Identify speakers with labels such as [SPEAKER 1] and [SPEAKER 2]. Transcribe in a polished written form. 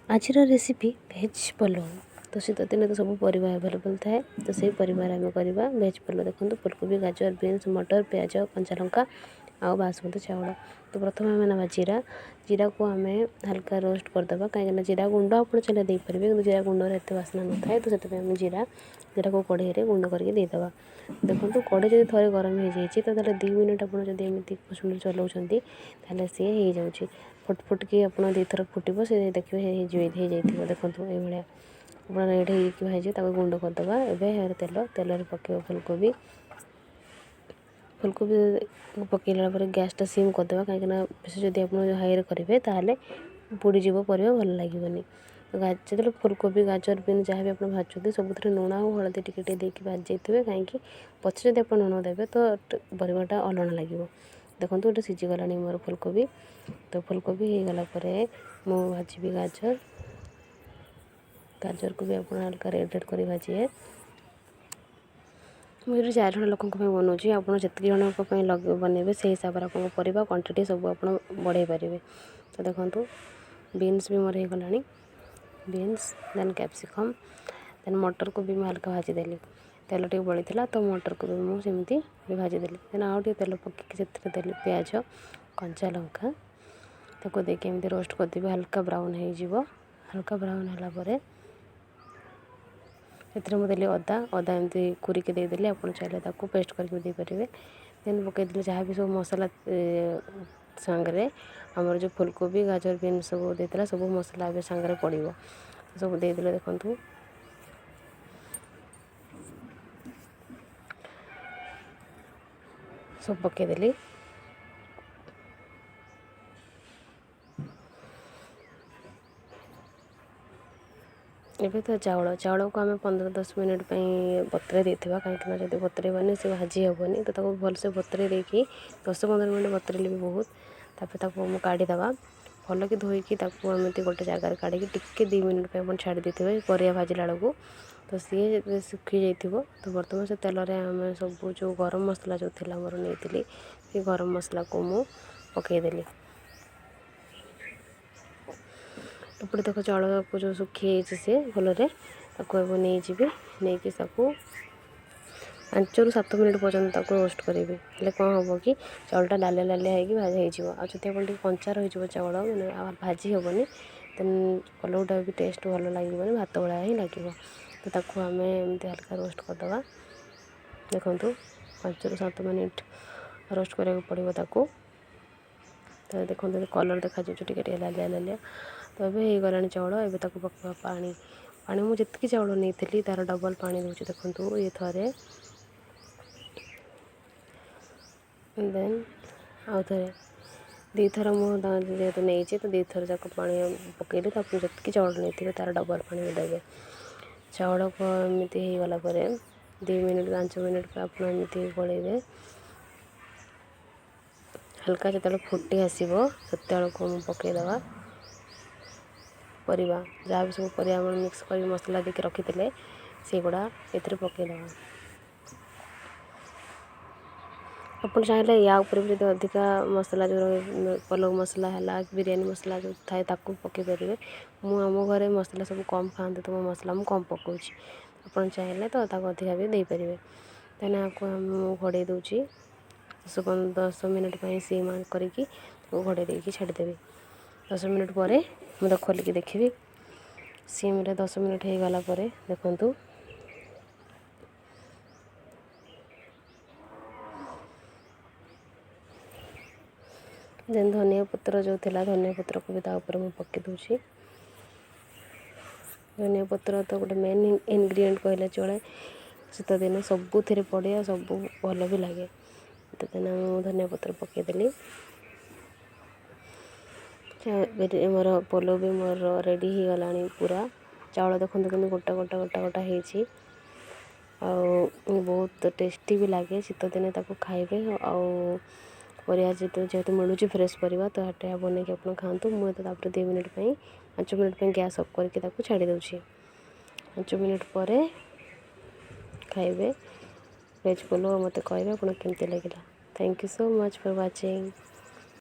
[SPEAKER 1] ଆଜିର recipe veg ପଲଉ। ତ ଶୀତ ଦିନେ ତ ସବୁ ପରିବା ଆଭେଲେବଲ୍ ଥାଏ, ତ ସେଇ ପରିବାରେ ଆମେ କରିବା ଭେଜ୍ ପଲଉ। ଦେଖନ୍ତୁ ଫୁଲକୋବି, ଗାଜର, ବିନ୍ସ, ମଟର, ପିଆଜ, କଞ୍ଚା ଲଙ୍କା ଆଉ ବାସୁମତୀ ଚାଉଳ। ତ ପ୍ରଥମେ ଆମେ ନେବା ଜିରାକୁ ଆମେ ହାଲକା ରୋଷ୍ଟ କରିଦେବା, କାହିଁକିନା ଜିରା ଗୁଣ୍ଡ ଆପଣ ଚାହିଁଲେ ଦେଇପାରିବେ, କିନ୍ତୁ ଜିରା ଗୁଣ୍ଡରେ ଏତେ ବାସ୍ନା ନଥାଏ। ତ ସେଥିପାଇଁ ଆମେ ଜିରାକୁ କଢ଼େଇରେ ଗୁଣ୍ଡ କରିକି ଦେଇଦେବା। ଦେଖନ୍ତୁ କଢ଼େଇ ଯଦି ଥରେ ଗରମ ହେଇଯାଇଛି ତ ତାହେଲେ 2 ମିନିଟ୍ ଆପଣ ଯଦି ଏମିତି ଚଲାଉଛନ୍ତି ତାହେଲେ ସିଏ ହେଇଯାଉଛି। ଫୁଟକି ଆପଣ 2 ଥର ଫୁଟିବ, ସେ ଦେଖିବେ ହେଇଯାଇଥିବ। ଦେଖନ୍ତୁ ଏଇଭଳିଆ ଆପଣ ରେଡ଼ି ହେଇକି ଭାଜିବେ, ତାକୁ ଗୁଣ୍ଡ କରିଦେବା। ଏବେ ତେଲରେ ପକାଇବା ଫୁଲକୋବି ପକାଇଲା ପରେ ଗ୍ୟାସ୍ଟା ସିମ୍ କରିଦେବା, କାହିଁକିନା ବେଶୀ ଯଦି ଆପଣ ହାଇରେ କରିବେ ତାହେଲେ ପୋଡ଼ିଯିବ, ପରିବା ଭଲ ଲାଗିବନି। ଯେତେବେଳେ ଫୁଲକୋବି, ଗାଜର, ବିନ୍ ଯାହା ବି ଆପଣ ଭାଜୁଛନ୍ତି ସବୁଥିରେ ଲୁଣ ଆଉ ହଳଦୀ ଟିକେ ଦେଇକି ଭାଜି ଯାଇଥିବେ, କାହିଁକି ପଛରେ ଯଦି ଆପଣ ଲୁଣ ଦେବେ ତ ପରିବାଟା ଅଲଣା ଲାଗିବ। ଦେଖନ୍ତୁ ଗୋଟେ ସିଝିଗଲାଣି ମୋର ଫୁଲକୋବି। ତ ଫୁଲକୋବି ହେଇଗଲା ପରେ ମୁଁ ଭାଜିବି ଗାଜରକୁ ବି ଆପଣ ହାଲକା ରେଡ଼୍ କରି ଭାଜିବେ। ମୁଁ ଏଠି 4 ଜଣ ଲୋକଙ୍କ ପାଇଁ ବନାଉଛି, ଆପଣ ଯେତିକି ଜଣଙ୍କ ପାଇଁ ବନେଇବେ ସେଇ ହିସାବରେ ଆପଣଙ୍କ ପରିବା କ୍ୱାଣ୍ଟିଟି ସବୁ ଆପଣ ବଢ଼େଇ ପାରିବେ। ତ ଦେଖନ୍ତୁ ବିନ୍ସ ବି ମୋର ହେଇଗଲାଣି, ଦେନ୍ କ୍ୟାପ୍ସିକମ୍, ଦେନ୍ ମଟରକୁ ବି ମୁଁ ହାଲକା ଭାଜିଦେଲି। ତେଲ ଟିକେ ବଳିଥିଲା ତ ମଟରକୁ ବି ମୁଁ ସେମିତି ଭାଜିଦେଲି। ଦେନ୍ ଆଉ ଟିକେ ତେଲ ପକାଇକି ସେଥିରେ ଦେଲି ପିଆଜ, କଞ୍ଚା ଲଙ୍କା, ତାକୁ ଦେଇକି ଏମିତି ରୋଷ୍ଟ କରିଦେବି, ହାଲକା ବ୍ରାଉନ୍ ହେଇଯିବ। ହାଲକା ବ୍ରାଉନ୍ ହେଲା ପରେ ସେଥିରେ ମୁଁ ଦେଲି ଅଦା ଏମିତି କୁରିକି ଦେଇଦେଲି, ଆପଣ ଚାହିଁଲେ ତାକୁ ପେଷ୍ଟ କରିକି ଦେଇପାରିବେ। ଦେନ୍ ପକାଇଦେଲି ଯାହା ବି ସବୁ ମସଲା ସାଙ୍ଗରେ ଆମର ଯେଉଁ ଫୁଲକୋବି, ଗାଜର, ବିନ୍ସ ସବୁ ଦେଇଥିଲା, ସବୁ ମସଲା ଏବେ ସାଙ୍ଗରେ ପଡ଼ିବ। ସବୁ ଦେଇଦେଲେ। ଦେଖନ୍ତୁ ସବୁ ପକାଇଦେଲି। ଏବେ ତ ଚାଉଳକୁ ଆମେ 15-10 ମିନିଟ୍ ପାଇଁ ବତୁରାଇ ଦେଇଥିବା, କାହିଁକିନା ଯଦି ବତୁରାଇବାନି ସେ ଭାଜି ହେବନି। ତ ତାକୁ ଭଲସେ ବତୁରାଇ ଦେଇକି 10-15 ମିନିଟ୍ ବତୁରାଇଲେ ବି ବହୁତ। ତାପରେ ତାକୁ ମୁଁ କାଢ଼ିଦେବା, ଭଲକି ଧୋଇକି ତାକୁ ଏମିତି ଗୋଟେ ଜାଗାରେ କାଢ଼ିକି ଟିକେ 2 ମିନିଟ୍ ପାଇଁ ଆପଣ ଛାଡ଼ି ଦେଇଥିବେ ପରିବା ଭାଜିଲା ବେଳକୁ। ତ ସିଏ ଯେବେ ଶୁଖିଯାଇଥିବ ତ ବର୍ତ୍ତମାନ ସେ ତେଲରେ ଆମେ ସବୁ ଯେଉଁ ଗରମ ମସଲା ଯେଉଁ ଥିଲା ମୋର ନେଇଥିଲି, ସେ ଗରମ ମସଲାକୁ ମୁଁ ପକାଇଦେଲି। ଏପଟେ ଦେଖ ଚାଉଳକୁ ଯେଉଁ ଶୁଖିଯାଇଛି ସେ ଭଲରେ, ତାକୁ ଏବେ ନେଇକି ତାକୁ 5-7 ମିନିଟ୍ ପର୍ଯ୍ୟନ୍ତ ତାକୁ ରୋଷ୍ଟ କରିବି। ହେଲେ କ'ଣ ହେବ କି ଚାଉଳଟା ଲାଲିଆ ହେଇକି ହେଇଯିବ। ଆଉ ଯଦି ଆପଣ ଟିକେ କଞ୍ଚା ରହିଯିବ ଚାଉଳ, ମାନେ ଆଉ ଭାଜି ହେବନି, ଦେନ୍ ପଲଉଟା ବି ଟେଷ୍ଟ ଭଲ ଲାଗିବନି, ଭାତ ଭଳିଆ ହିଁ ଲାଗିବ। ତ ତାକୁ ଆମେ ଏମିତି ହାଲକା ରୋଷ୍ଟ କରିଦେବା। ଦେଖନ୍ତୁ 5-7 ମିନିଟ୍ ରୋଷ୍ଟ କରିବାକୁ ପଡ଼ିବ ତାକୁ। ତ ଦେଖନ୍ତୁ କଲର୍ ଦେଖାଯାଉଛି ଟିକେ ଲାଲିଆ। ତ ଏବେ ହେଇଗଲାଣି ଚାଉଳ। ଏବେ ତାକୁ ପକାଇବା ପାଣି ମୁଁ ଯେତିକି ଚାଉଳ ନେଇଥିଲି ତା'ର ଡବଲ୍ ପାଣି ଦେଉଛି। ଦେଖନ୍ତୁ ଥରେ, ଦେନ୍ ଆଉ ଥରେ 2 ଥର ମୁଁ ଯେହେତୁ ନେଇଛି ତ 2 ଥର ଯାକ ପାଣି ପକାଇଲି। ତ ଆପଣ ଯେତିକି ଚାଉଳ ନେଇଥିବେ ତା'ର ଡବଲ୍ ପାଣି ଦେବେ। ଚାଉଳକୁ ଏମିତି ହେଇଗଲା ପରେ 2-5 ମିନିଟ୍ ପାଇଁ ଆପଣ ଏମିତି ଗୋଳେଇବେ। ହାଲକା ଯେତେବେଳେ ଫୁଟି ଆସିବ ସେତେବେଳକୁ ମୁଁ ପକାଇଦେବା ପରିବା, ଯାହା ବି ସବୁ ପରିବା ଆମର ମିକ୍ସ କରି ମସଲା ଦେଇକି ରଖିଥିଲେ ସେଗୁଡ଼ା ଏଥିରେ ପକାଇଦେବା। ଆପଣ ଚାହିଁଲେ ୟା ଉପରେ ବି ଯଦି ଅଧିକା ମସଲା ଯେଉଁ ପଲଉ ମସଲା ହେଲା, ବିରିୟାନୀ ମସଲା ଯେଉଁ ଥାଏ ତାକୁ ପକାଇ ପାରିବେ। ମୁଁ ଆମ ଘରେ ମସଲା ସବୁ କମ୍ ଖାଆନ୍ତି, ତ ମୋ ମସଲା ମୁଁ କମ୍ ପକାଉଛି। ଆପଣ ଚାହିଁଲେ ତ ତାକୁ ଅଧିକା ବି ଦେଇପାରିବେ। ଦେନ୍ ଆକୁ ମୁଁ ଘୋଡ଼େଇ ଦେଉଛି 10 ମିନିଟ୍ ପାଇଁ ସିମ୍ କରିକି ତାକୁ ଘୋଡ଼େଇ ଦେଇକି ଛାଡ଼ିଦେବି। 10 ମିନିଟ୍ ପରେ ମୁଁ ତାକୁ ଖୋଲିକି ଦେଖିବି। ସିମ୍ରେ 10 ମିନିଟ୍ ହେଇଗଲା ପରେ ଦେଖନ୍ତୁ ଦେନ୍ ଧନିଆ ପତ୍ର ଯେଉଁ ଥିଲା, ଧନିଆ ପତ୍ରକୁ ବି ତା ଉପରେ ମୁଁ ପକାଇ ଦେଉଛି। ଧନିଆ ପତ୍ର ତ ଗୋଟେ ମେନ୍ ଇନଗ୍ରିଡ଼ିଏଣ୍ଟ କହିଲେ ଚଳେ। ଶୀତଦିନେ ସବୁଥିରେ ପଡ଼େ, ସବୁ ଭଲ ବି ଲାଗେ। ଶୀତଦିନେ ମୁଁ ଧନିଆ ପତ୍ର ପକାଇଦେଲି। ମୋର ପଲଉ ବି ମୋର ରେଡ଼ି ହେଇଗଲାଣି ପୁରା। ଚାଉଳ ଦେଖନ୍ତୁ କିନ୍ତୁ ଗୋଟା ହେଇଛି, ଆଉ ବହୁତ ଟେଷ୍ଟି ବି ଲାଗେ। ଶୀତଦିନେ ତାକୁ ଖାଇବେ, ଆଉ ପରିବା ଯେହେତୁ ମିଳୁଛି ଫ୍ରେଶ୍ ପରିବା, ତ ଏଟା ବନେଇକି ଆପଣ ଖାଆନ୍ତୁ। ମୁଁ ତାପରେ 5 ମିନିଟ୍ ପାଇଁ ଗ୍ୟାସ୍ ଅଫ୍ କରିକି ତାକୁ ଛାଡ଼ି ଦେଉଛି। 5 ମିନିଟ୍ ପରେ ଖାଇବେ ଭେଜ୍ ପଲଉ। ମୋତେ କହିବେ ଆପଣ କେମିତି ଲାଗିଲା। Thank you so much for watching.